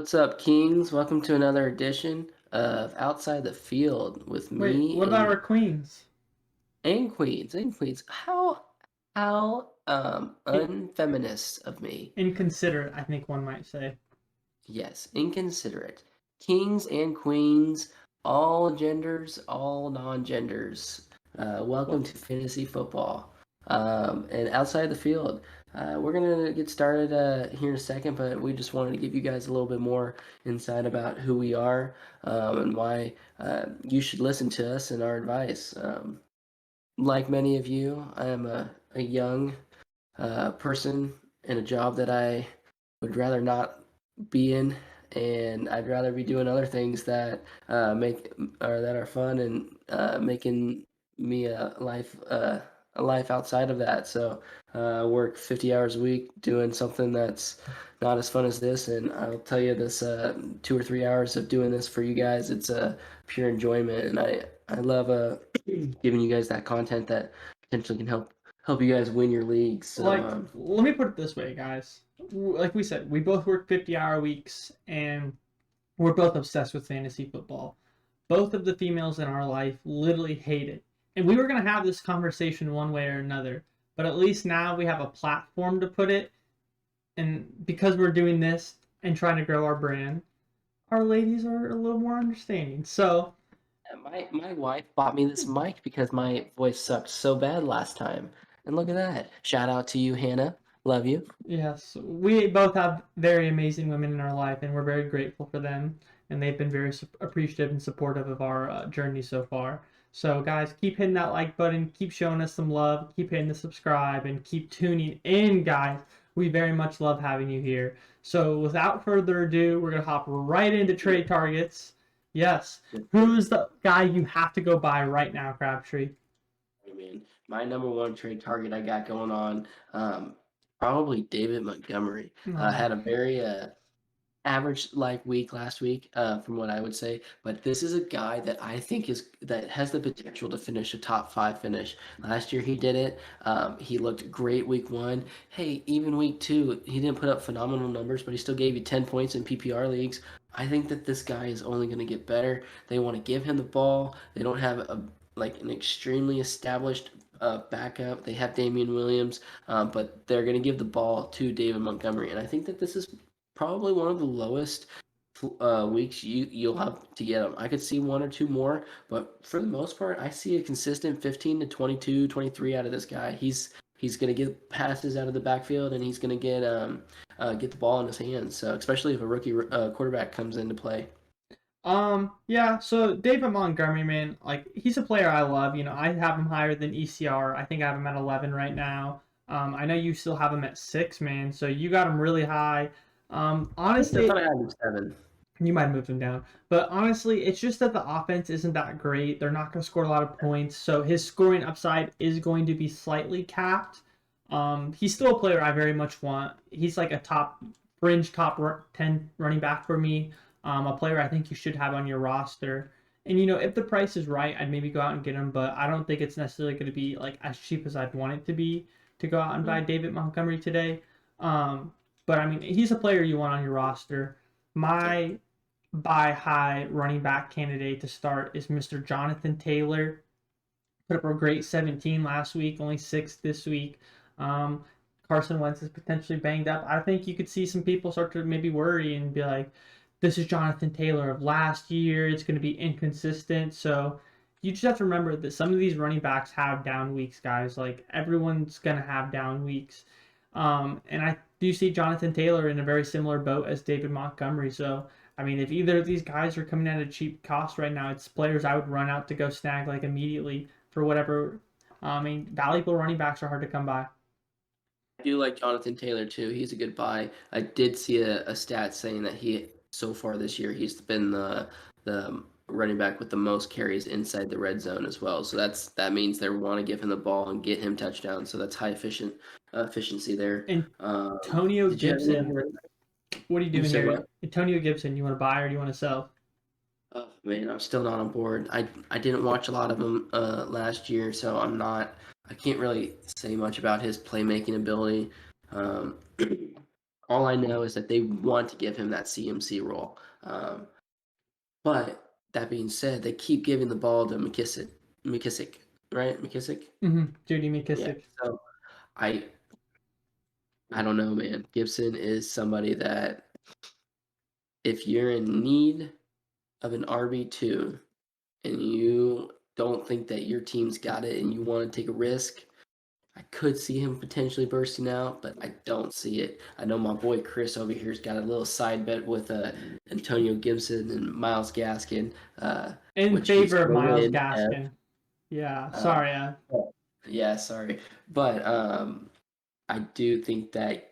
What's up, Kings? Welcome to another edition of Outside the Field with Wait, me what about our queens? and Queens. How In- unfeminist of me. Inconsiderate, I think one might say. Yes, inconsiderate. Kings and queens, all genders, all non-genders. Welcome Well, to fantasy football. And outside the field, we're gonna get started here in a second, but we just wanted to give you guys a little bit more insight about who we are and why you should listen to us and our advice. Like many of you, I am a young person in a job that I would rather not be in, and I'd rather be doing other things that make or that are fun and making me a life outside of that. So work 50 hours a week doing something that's not as fun as this, and I'll tell you this: 2 or 3 hours of doing this for you guys, it's a pure enjoyment, and I love giving you guys that content that potentially can help you guys win your leagues. So let me put it this way, guys. Like we said, we both work 50-hour weeks, and we're both obsessed with fantasy football. Both of the females in our life literally hate it. And we were going to have this conversation one way or another, but at least now we have a platform to put it. And because we're doing this and trying to grow our brand, our ladies are a little more understanding. So, my wife bought me this mic because my voice sucked so bad last time. And look at that. Shout out to you, Hannah. Love you. yes, we both have very amazing women in our life, and we're very grateful for them. And they've been very appreciative and supportive of our journey so far. So, guys, keep hitting that like button, keep showing us some love, keep hitting the subscribe, and keep tuning in, guys. We very much love having you here. So, without further ado, we're going to hop right into trade targets. Yes, who's the guy you have to go buy right now, Crabtree? I mean, my number one trade target I got going on, probably David Montgomery. Oh, Had a very average like week last week, from what I would say. But this is a guy that I think that has the potential to finish a top five finish. Last year he did it. He looked great week one. Hey, even week two, he didn't put up phenomenal numbers, but he still gave you 10 points in PPR leagues. I think that this guy is only going to get better. They want to give him the ball. They don't have an extremely established backup. They have Damian Williams, but they're going to give the ball to David Montgomery, and I think that this is probably one of the lowest weeks you'll have to get them. I could see one or two more, but for the most part, I see a consistent 15 to 22, 23 out of this guy. He's going to get passes out of the backfield, and he's going to get the ball in his hands. So especially if a rookie quarterback comes into play. yeah, so David Montgomery, man, like he's a player I love. I have him higher than ECR. I think I have him at 11 right now. I know you still have him at 6, man, so you got him really high. I Honestly, thought I had him 7. you might have moved him down, but honestly, it's just that the offense isn't that great. They're not going to score a lot of points, so his scoring upside is going to be slightly capped. He's still a player I very much want. He's like a top 10 running back for me. A player I think you should have on your roster. And if the price is right, I'd maybe go out and get him, but I don't think it's necessarily going to be like as cheap as I'd want it to be to go out and buy David Montgomery today. But I mean, he's a player you want on your roster. My buy high running back candidate to start is Mr. Jonathan Taylor. Put up a great 17 last week, only 6 this week. Um, Carson Wentz is potentially banged up. I think you could see some people start to maybe worry and be like, this is Jonathan Taylor of last year. It's going to be inconsistent. So you just have to remember that some of these running backs have down weeks, guys. Like everyone's going to have down weeks. And I do see Jonathan Taylor in a very similar boat as David Montgomery. So, I mean, if either of these guys are coming at a cheap cost right now, it's players I would run out to go snag like immediately for whatever. I mean, valuable running backs are hard to come by. I do like Jonathan Taylor too. He's a good buy. I did see a stat saying that he so far this year he's been the running back with the most carries inside the red zone as well. So that means they want to give him the ball and get him touchdowns. So that's high efficiency there. Antonio Did you have any other Gibson, running back? what are you You doing said here? what? Antonio Gibson, you want to buy or do you want to sell? Oh man, I'm still not on board. I didn't watch a lot of him last year, so I can't really say much about his playmaking ability. Um, All I know is that they want to give him that CMC role. But that being said, they keep giving the ball to McKissick, right? McKissick? Judy Yeah. McKissick. So I I don't know, man. Gibson is somebody that if you're in need of an RB2 and you don't think that your team's got it and you want to take a risk, I could see him potentially bursting out, but I don't see it. I know my boy Chris over here's got a little side bet with Antonio Gibson and Miles Gaskin, In which he's favor of going to Miles win. Gaskin. Yeah, Uh, sorry. yeah, sorry, but I do think that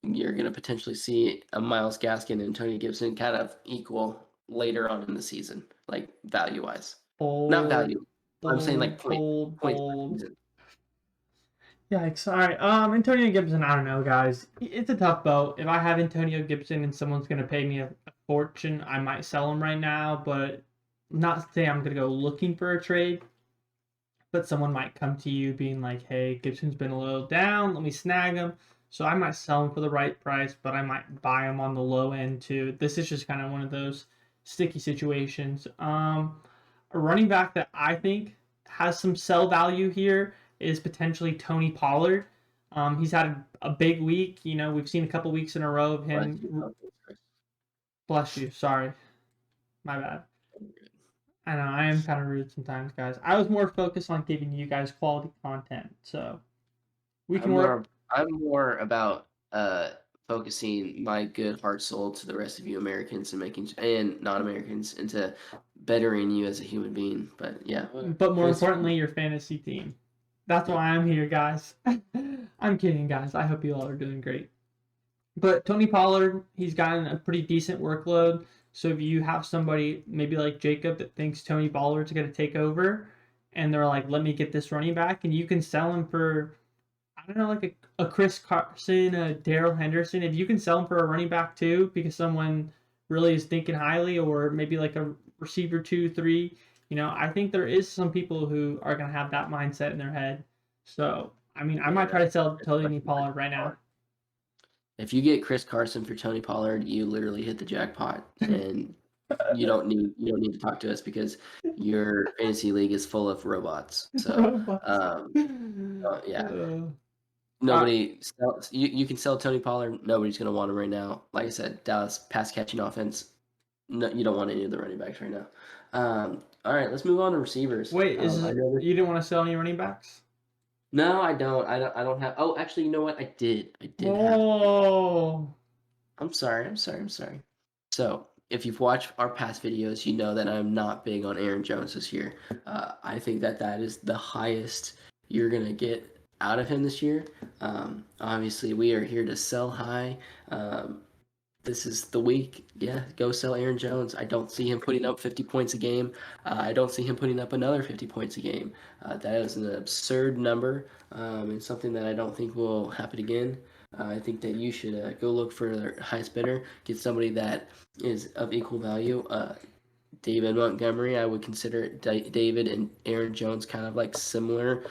you're going to potentially see a Miles Gaskin and Antonio Gibson kind of equal later on in the season, like value wise. Not Bold, value. I'm saying like bold, bold, points per bold. season. Yikes. All right. Antonio Gibson, I don't know, guys. It's a tough boat. If I have Antonio Gibson and someone's going to pay me a fortune, I might sell him right now, but not to say I'm going to go looking for a trade. But someone might come to you being like, hey, Gibson's been a little down. Let me snag him. So I might sell him for the right price, but I might buy him on the low end too. This is just kind of one of those sticky situations. A running back that I think has some sell value here is potentially Tony Pollard. He's had a big week. You know, we've seen a couple weeks in a row of him. Bless you. Sorry. My bad. I know I am kind of rude sometimes, guys. I was more focused on giving you guys quality content, so we can work. I'm more about focusing my good heart soul to the rest of you Americans and making and non-Americans into bettering you as a human being. But yeah, But more Chris, importantly, your fantasy team. That's why I'm here, guys. I'm kidding, guys. I hope you all are doing great. But Tony Pollard, he's gotten a pretty decent workload. So if you have somebody maybe like Jacob that thinks Tony Pollard's going to take over, and they're like, "Let me get this running back," and you can sell him for, I don't know, like a Chris Carson, a Daryl Henderson. If you can sell him for a running back too, because someone really is thinking highly, or maybe like a receiver 2, 3. You know, I think there is some people who are going to have that mindset in their head. So I mean, I might try to sell Tony Pollard right now. if you get Chris Carson for Tony Pollard, you literally hit the jackpot, and you don't need to talk to us because your fantasy league is full of robots. So yeah. Nobody you can sell Tony Pollard. Nobody's going to want him right now. Like I said, Dallas pass catching offense. No, you don't want any of the running backs right now. All right, let's move on to receivers. Wait, I know you didn't want to sell any running backs? No, I don't. I don't have. Oh, actually, you know what? I did. I did have. Oh, I'm sorry. I'm sorry. I'm sorry. So, if you've watched our past videos, you know that I'm not big on Aaron Jones this year. I think that that is the highest you're gonna get out of him this year. Obviously, we are here to sell high. This is the week. Yeah, go sell Aaron Jones. I don't see him putting up 50 points a game. I don't see him putting up another 50 points a game. That is an absurd number and something that I don't think will happen again. I think that you should go look for the highest bidder, get somebody that is of equal value. David Montgomery, I would consider David and Aaron Jones kind of like similar.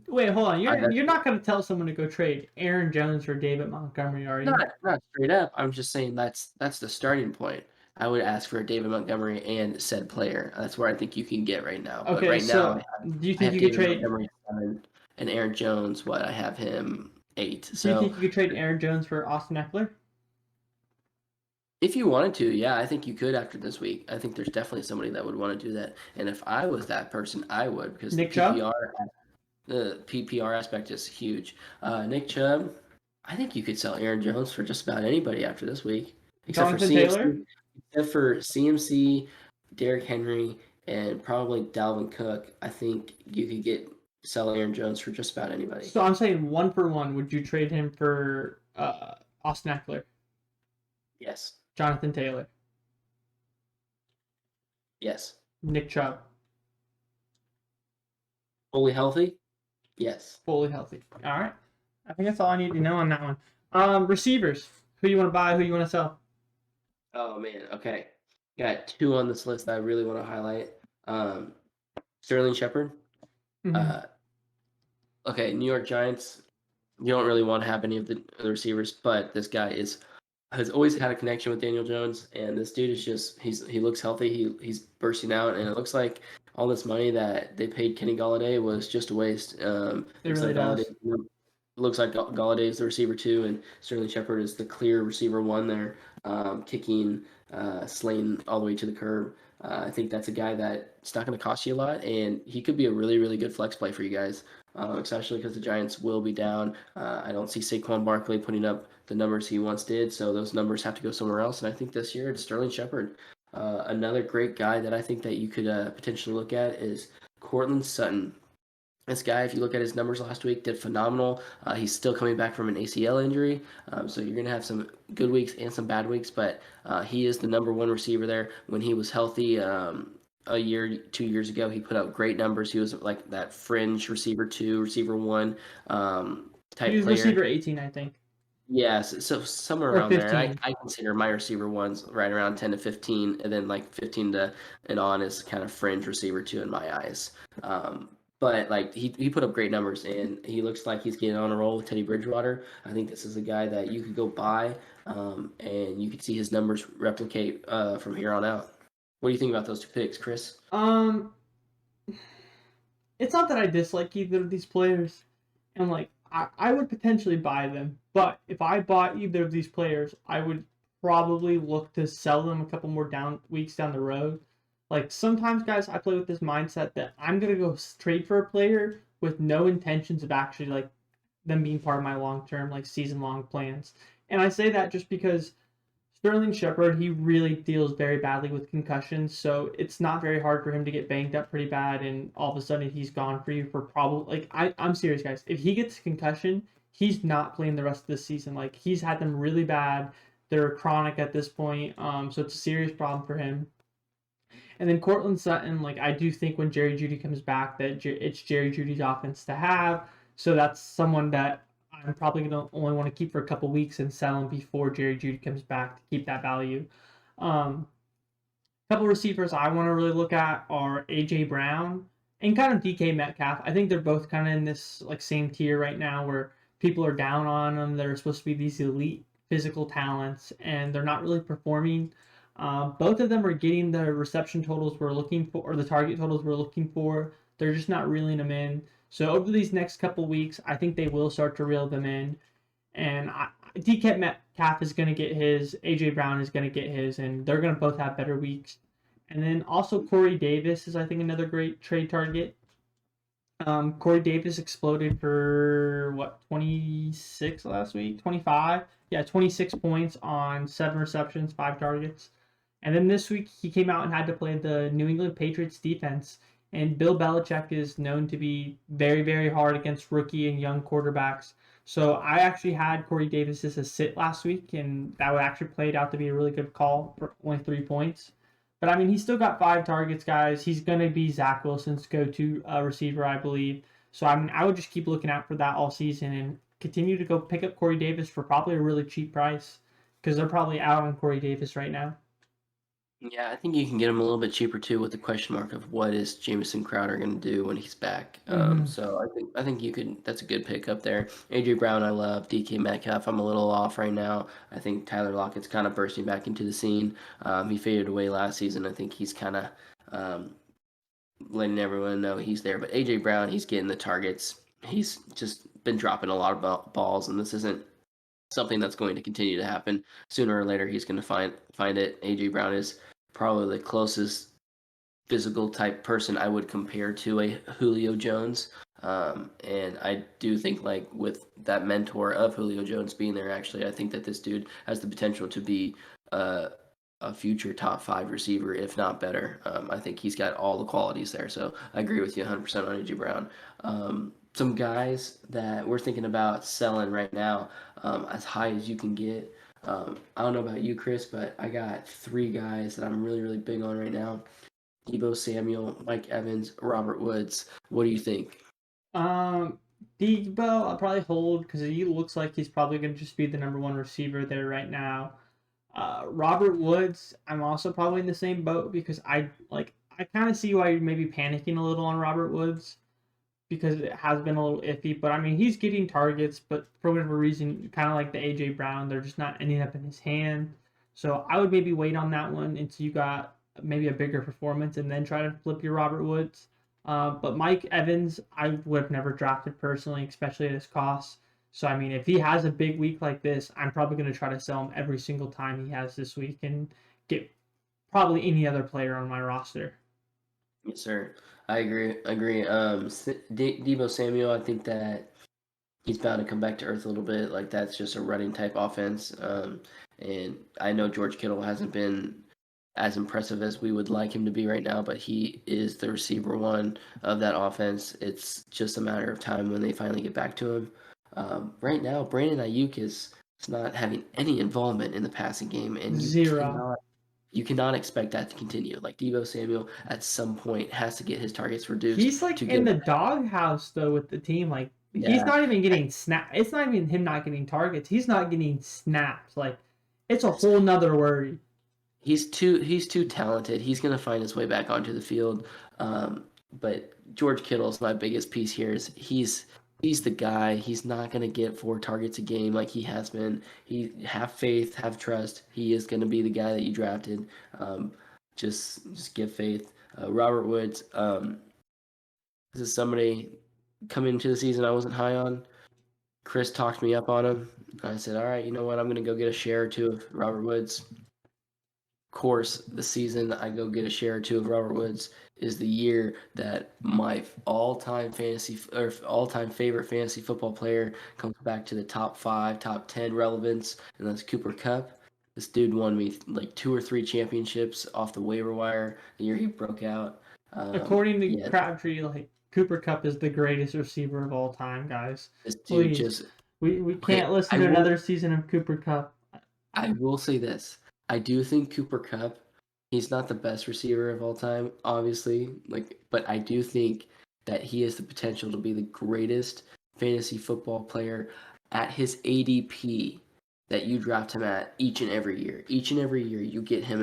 wait, hold on. You're not going to tell someone to go trade Aaron Jones for David Montgomery, are you? Not straight up. I'm just saying that's the starting point. I would ask for David Montgomery and said player. That's where I think you can get right now. But Okay, right now, so do you I think have you could David trade? Montgomery 7 and Aaron Jones. What I have him 8. Do you think So you could trade Aaron Jones for Austin Eckler? if you wanted to, yeah, I think you could after this week. I think there's definitely somebody that would want to do that. And if I was that person, I would because Nick Chubb? the PPR aspect is huge. Nick Chubb, I think you could sell Aaron Jones for just about anybody after this week, Jonathan Taylor? Except for CMC, Derrick Henry, and probably Dalvin Cook. I think you could sell Aaron Jones for just about anybody. So I'm saying 1 for 1. Would you trade him for Austin Eckler? Yes. Jonathan Taylor? Yes. Nick Chubb? Fully healthy? Yes. Fully healthy. All right. I think that's all I need to know on that one. Receivers. Who you want to buy? Who you want to sell? Oh man. Okay. Got 2 on this list that I really want to highlight. Sterling Shepard. Mm-hmm. Okay, New York Giants. You don't really want to have any of the receivers, but this guy has always had a connection with Daniel Jones, and this dude is just he looks healthy. He's bursting out, and it looks like all this money that they paid Kenny Golladay was just a waste. It Looks really like Golladay does. looks like Galladay is the receiver two, and Sterling Shepard is the clear receiver one there, kicking, slaying all the way to the curb. I think that's a guy that's not going to cost you a lot, and he could be a really, really good flex play for you guys, especially because the Giants will be down. I don't see Saquon Barkley putting up the numbers he once did, so those numbers have to go somewhere else. And I think this year it's Sterling Shepard. Another great guy that I think that you could potentially look at is Cortland Sutton. This guy, if you look at his numbers last week, did phenomenal. He's still coming back from an ACL injury, so you're going to have some good weeks and some bad weeks. But he is the number one receiver there. When he was healthy, a year, 2 years ago, he put up great numbers. He was like that fringe receiver two, receiver one He type was player. receiver 18, I think. Yes, so somewhere Or around there. And 15. I consider my receiver ones right around 10 to 15, and then like 15 to and on is kind of fringe receiver two in my eyes. But like he put up great numbers, and he looks like he's getting on a roll with Teddy Bridgewater. I think this is a guy that you could go buy, and you could see his numbers replicate from here on out. What do you think about those two picks, Chris? Um, it's not that I dislike either of these players, and like I would potentially buy them, but if I bought either of these players, I would probably look to sell them a couple more weeks down the road. Like sometimes, guys, I play with this mindset that I'm gonna go trade for a player with no intentions of actually like them being part of my long term, like season long plans. And I say that just because Sterling Shepard, he really deals very badly with concussions, so it's not very hard for him to get banged up pretty bad, and all of a sudden he's gone for you for probably like I'm serious, guys. If he gets a concussion, he's not playing the rest of the season. Like he's had them really bad. They're chronic at this point, so it's a serious problem for him. And then Cortland Sutton, like I do think when Jerry Jeudy comes back, that it's Jerry Jeudy's offense to have. So that's someone that I'm probably gonna only want to keep for a couple weeks and sell him before Jerry Jeudy comes back to keep that value. Couple receivers I want to really look at are AJ Brown and kind of DK Metcalf. I think they're both kind of in this like same tier right now where people are down on them. They're supposed to be these elite physical talents, and they're not really performing. Both of them are getting the reception totals we're looking for, or the target totals we're looking for. They're just not reeling them in. So over these next couple weeks, I think they will start to reel them in. And DK Metcalf is going to get his, AJ Brown is going to get his, and they're going to both have better weeks. And then also Corey Davis is, I think, another great trade target. Corey Davis exploded for what 26 last week, 25, yeah, 26 points on 7 receptions, 5 targets. And then this week he came out and had to play the New England Patriots defense. And Bill Belichick is known to be very, very hard against rookie and young quarterbacks. So I actually had Corey Davis as a sit last week, and that would actually played out to be a really good call for only 3 points. But I mean, he's still got 5 targets, guys. He's going to be Zach Wilson's go-to receiver, I believe. So I mean, I would just keep looking out for that all season and continue to go pick up Corey Davis for probably a really cheap price because they're probably out on Corey Davis right now. Yeah, I think you can get him a little bit cheaper too, with the question mark of what is Jamison Crowder going to do when he's back. So I think you could. That's a good pick up there. AJ Brown, I love. DK Metcalf, I'm a little off right now. I think Tyler Lockett's kind of bursting back into the scene. He faded away last season. I think he's kind of letting everyone know he's there. But AJ Brown, he's getting the targets. He's just been dropping a lot of balls, and this isn't something that's going to continue to happen. Sooner or later, he's going to find it. AJ Brown is probably the closest physical type person I would compare to a Julio Jones. And I do think, like, with that mentor of Julio Jones being there, actually, I think that this dude has the potential to be a future top 5 receiver, if not better. I think he's got all the qualities there. So I agree with you 100% on AJ Brown. Some guys that we're thinking about selling right now, as high as you can get. I don't know about you, Chris, but I got 3 guys that I'm really, really big on right now. Deebo Samuel, Mike Evans, Robert Woods. What do you think? Deebo, I'll probably hold because he looks like he's probably going to just be the number 1 receiver there right now. Robert Woods, I'm also probably in the same boat because I kind of see why you're maybe panicking a little on Robert Woods because it has been a little iffy. But I mean, he's getting targets, but for whatever reason, kind of like the AJ Brown, they're just not ending up in his hand. So I would maybe wait on that one until you got maybe a bigger performance, and then try to flip your Robert Woods. But Mike Evans, I would have never drafted personally, especially at his cost. So I mean, if he has a big week like this, I'm probably going to try to sell him every single time he has this week and get probably any other player on my roster. Yes, sir. I agree. Debo Samuel, I think that he's bound to come back to earth a little bit. Like that's just a running type offense. And I know George Kittle hasn't been as impressive as we would like him to be right now, but he is the receiver one of that offense. It's just a matter of time when they finally get back to him. Right now, Brandon Ayuk is not having any involvement in the passing game, and Zero. you cannot expect that to continue. Like Debo Samuel, at some point, has to get his targets reduced He's like to in get. the doghouse though with the team. Like he's Yeah, not even getting snap. It's not even him not getting targets. He's not getting snaps. Like it's a whole nother worry. he's too talented. He's gonna find his way back onto the field. But George Kittle's my biggest piece here. Is he's the guy. He's not gonna get 4 targets a game like he has been. He have faith, have trust. He is gonna be the guy that you drafted. Um, just give faith. Robert Woods. This is somebody coming into the season I wasn't high on. Chris talked me up on him. I said, all right, you know what? I'm gonna go get a share or two of Robert Woods. Course, the season I go get a share or two of Robert Woods is the year that my all-time fantasy or all-time favorite fantasy football player comes back to the top 5, top 10 relevance, and that's Cooper Kupp. This dude won me like 2 or 3 championships off the waiver wire the year he broke out. According to Yeah, Crabtree, like Cooper Kupp is the greatest receiver of all time, guys. this dude Please, just we okay. can't listen I to will another season of Cooper Kupp. I will say this. I do think Cooper Kupp, he's not the best receiver of all time, obviously. But I do think that he has the potential to be the greatest fantasy football player at his ADP that you draft him at each and every year. Each and every year you get him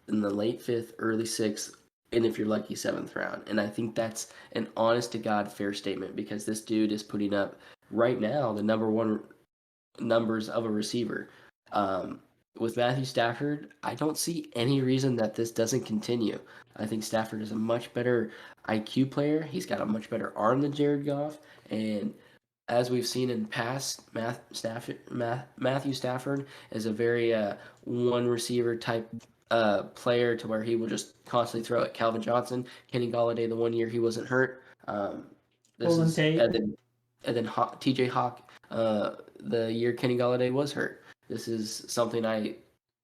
in the late 5th, early 6th, and if you're lucky 7th round. And I think that's an honest to God fair statement because this dude is putting up right now the number one numbers of a receiver. With Matthew Stafford, I don't see any reason that this doesn't continue. I think Stafford is a much better IQ player. He's got a much better arm than Jared Goff. And as we've seen in past, Matthew Stafford is a very one receiver type player to where he will just constantly throw at Calvin Johnson, Kenny Galladay the one year he wasn't hurt. This Golden is Tate. and then TJ Hawk the year Kenny Galladay was hurt. This is something I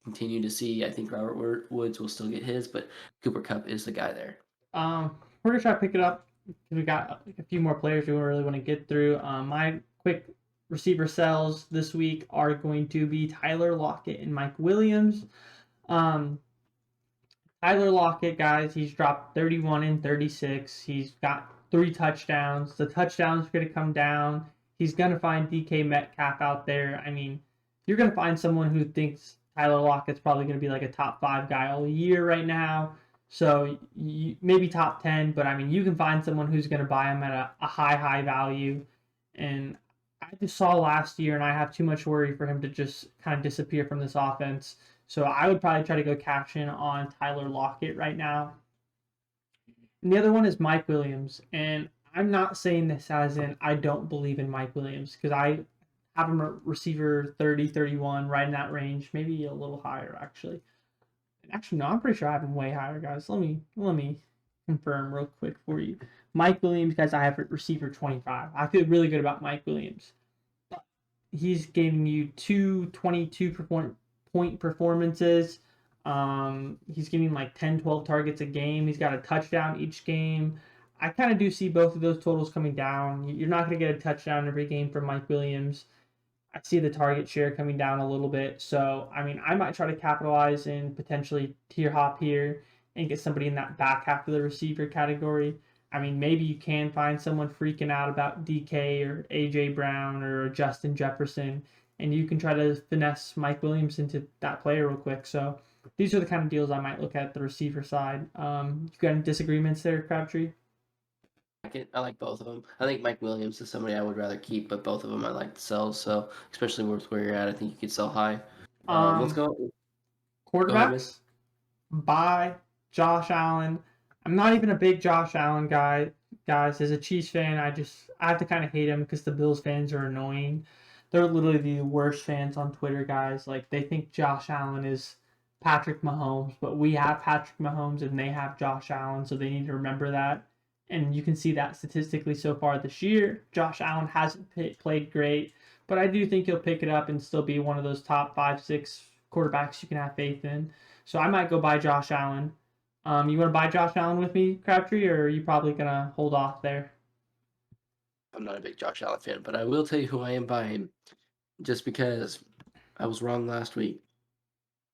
continue to see. I think Robert Woods will still get his, but Cooper Kupp is the guy there. We're gonna try to pick it up because we got a few more players we really want to get through. My quick receiver sells this week are going to be Tyler Lockett and Mike Williams. Um, Tyler Lockett, guys, he's dropped 31 and 36. He's got 3 touchdowns. The touchdowns are going to come down. He's going to find DK Metcalf out there. I mean, you're going to find someone who thinks Tyler Lockett's probably going to be like a top 5 guy all year right now. So maybe top 10, but I mean, you can find someone who's going to buy him at a high value. And I just saw last year, and I have too much worry for him to just kind of disappear from this offense. So I would probably try to go cash in on Tyler Lockett right now. And the other one is Mike Williams. And I'm not saying this as in I don't believe in Mike Williams because I have him a receiver 30, 31, right in that range, maybe a little higher actually. Actually, no, I'm pretty sure I have him way higher, guys. Let me confirm real quick for you. Mike Williams, guys, I have receiver 25. I feel really good about Mike Williams. But he's giving you 2 22 point performances. He's getting like 10, 12 targets a game. He's got a touchdown each game. I kind of do see both of those totals coming down. You're not going to get a touchdown every game from Mike Williams. I see the target share coming down a little bit. So, I mean, I might try to capitalize and potentially tier hop here and get somebody in that back half of the receiver category. I mean, maybe you can find someone freaking out about DK or AJ Brown or Justin Jefferson, and you can try to finesse Mike Williams into that player real quick. So, these are the kind of deals I might look at the receiver side. You got any disagreements there, Crabtree? I like both of them. I think Mike Williams is somebody I would rather keep, but both of them I like to sell. So especially with where you're at, I think you could sell high. Let's Um, go. Go ahead, man. Quarterbacks, by Josh Allen. I'm not even a big Josh Allen guy, guys. As a Chiefs fan, I have to kind of hate him because the Bills fans are annoying. They're literally the worst fans on Twitter, guys. Like they think Josh Allen is Patrick Mahomes, but we have Patrick Mahomes and they have Josh Allen, so they need to remember that. And you can see that statistically so far this year. Josh Allen hasn't played great, but I do think he'll pick it up and still be one of those top 5, 6 quarterbacks you can have faith in. So I might go buy Josh Allen. You want to buy Josh Allen with me, Crabtree, or are you probably gonna hold off there? I'm not a big Josh Allen fan, but I will tell you who I am buying, just because I was wrong last week.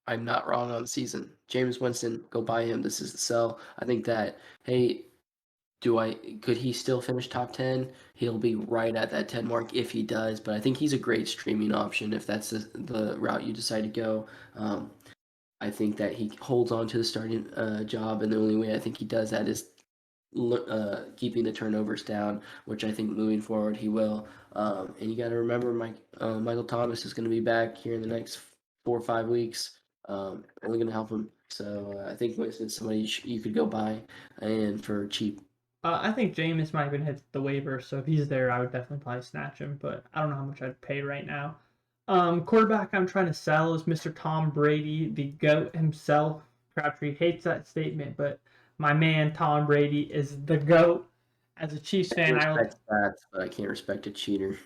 I'm not wrong on the season. James Winston, go buy him. This is the sell. I think that, hey, could he still finish top 10? He'll be right at that 10 mark if he does, but I think he's a great streaming option if that's the route you decide to go. I think that he holds on to the starting job, and the only way I think he does that is keeping the turnovers down, which I think moving forward he will. And you got to remember, Michael Thomas is going to be back here in the next 4 or 5 weeks. Only going to help him. So I think Winston's somebody you could go buy and for cheap. I think Jameis might even hit the waiver, so if he's there, I would definitely probably snatch him. But I don't know how much I'd pay right now. Quarterback I'm trying to sell is Mr. Tom Brady, the GOAT himself. Crabtree hates that statement, but my man Tom Brady is the GOAT. As a Chiefs I can fan, I will. respect that, but I can't respect a cheater.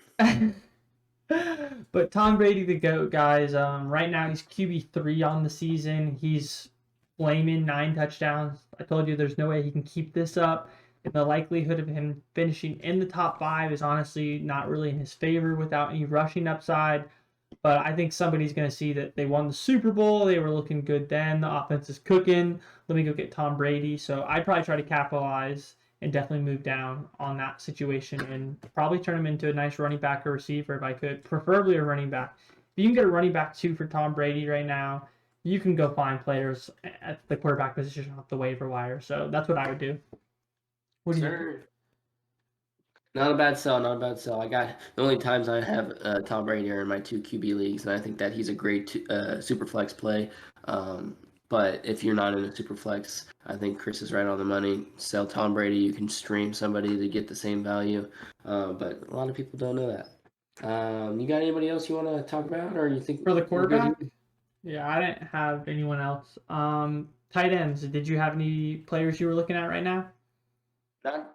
But Tom Brady, the GOAT, guys. Right now he's QB3 on the season. He's flaming 9 touchdowns. I told you there's no way he can keep this up. And the likelihood of him finishing in the top 5 is honestly not really in his favor without any rushing upside. But I think somebody's going to see that they won the Super Bowl. They were looking good then. The offense is cooking. Let me go get Tom Brady. So I'd probably try to capitalize and definitely move down on that situation and probably turn him into a nice running back or receiver if I could, preferably a running back. If you can get a running back too for Tom Brady right now, you can go find players at the quarterback position off the waiver wire. So that's what I would do. What do you think? Sir. Not a bad sell, not a bad sell. I got the only times I have Tom Brady are in my 2 QB leagues, and I think that he's a great super flex play. But if you're not in a super flex, I think Chris is right on the money. Sell Tom Brady, you can stream somebody to get the same value, but a lot of people don't know that. You got anybody else you want to talk about, or you think For the we're good quarterback? here? Yeah, I didn't have anyone else. Tight ends. Did you have any players you were looking at right now?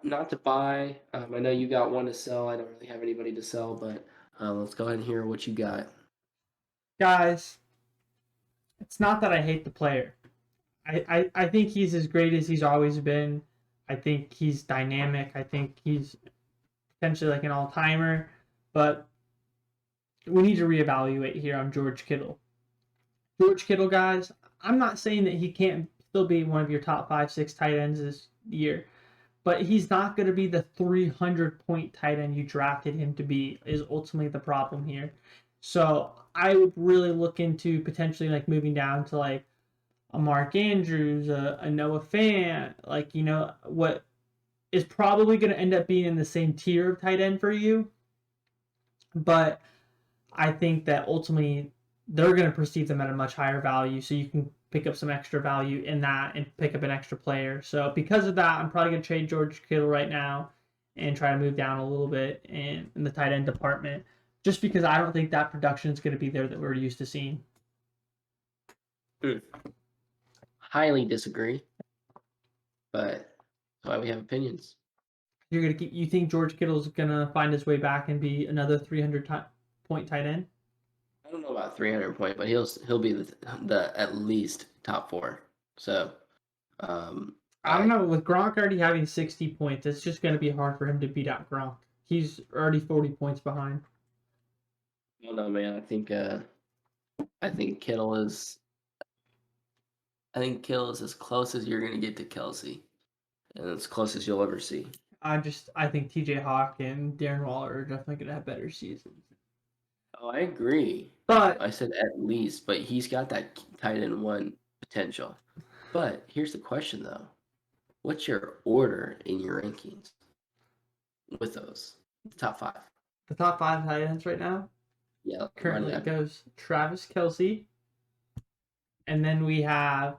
Not to buy. I know you got one to sell. I don't really have anybody to sell, but let's go ahead and hear what you got. Guys, it's not that I hate the player. I think he's as great as he's always been. I think he's dynamic. I think he's potentially like an all timer. But we need to reevaluate here on George Kittle. George Kittle, guys, I'm not saying that he can't still be one of your top 5, 6 tight ends this year, but he's not going to be the 300-point tight end you drafted him to be, is ultimately the problem here. So I would really look into potentially like moving down to like a Mark Andrews, a Noah Fant, like, what is probably going to end up being in the same tier of tight end for you. But I think that ultimately they're going to perceive them at a much higher value. So you can pick up some extra value in that and pick up an extra player. So because of that, I'm probably going to trade George Kittle right now and try to move down a little bit in the tight end department, just because I don't think that production is going to be there that we're used to seeing. Highly disagree, but that's why we have opinions. You think George Kittle's going to find his way back and be another 300-point tight end? I don't know about 300 point, but he'll be the at least top 4. So I don't know. With Gronk already having 60 points, it's just going to be hard for him to beat out Gronk. He's already 40 points behind. I don't know, man. I think Kittle is. I think Kittle is as close as you're gonna get to Kelsey, and as close as you'll ever see. I think TJ Hawk and Darren Waller are definitely going to have better seasons. Oh, I agree. But I said at least, but he's got that tight end 1 potential. But here's the question, though: what's your order in your rankings? with those. Top 5. The top 5 tight ends right now. Yeah. Currently it goes Travis Kelce. And then we have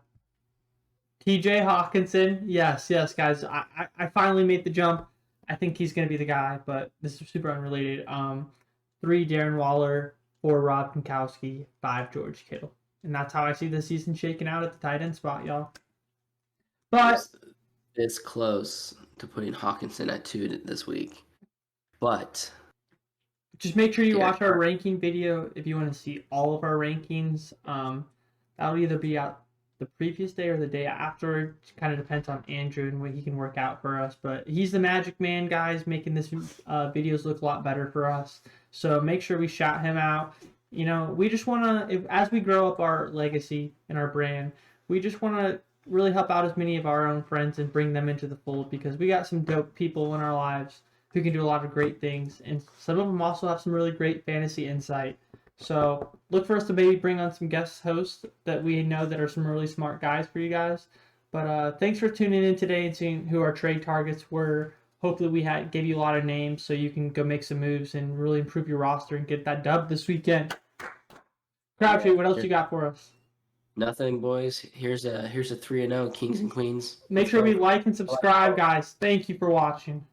TJ Hawkinson. Yes, guys. I finally made the jump. I think he's going to be the guy, but this is super unrelated. 3, Darren Waller. 4, Rob Gronkowski. 5, George Kittle. And that's how I see the season shaking out at the tight end spot, y'all. But it's close to putting Hawkinson at 2 this week. But just make sure you watch our ranking video if you want to see all of our rankings. That'll either be out the previous day or the day after. It kind of depends on Andrew and what he can work out for us. But he's the magic man, guys, making this videos look a lot better for us. So make sure we shout him out. You know, we just want to, as we grow up our legacy and our brand, we just want to really help out as many of our own friends and bring them into the fold, because we got some dope people in our lives who can do a lot of great things. And some of them also have some really great fantasy insight. So look for us to maybe bring on some guest hosts that we know that are some really smart guys for you guys. But thanks for tuning in today and seeing who our trade targets were. Hopefully we gave you a lot of names so you can go make some moves and really improve your roster and get that dub this weekend. Crabtree, what else you got for us? Nothing, boys. Here's a 3-0 Kings and Queens. Make sure we like and subscribe, guys. Thank you for watching.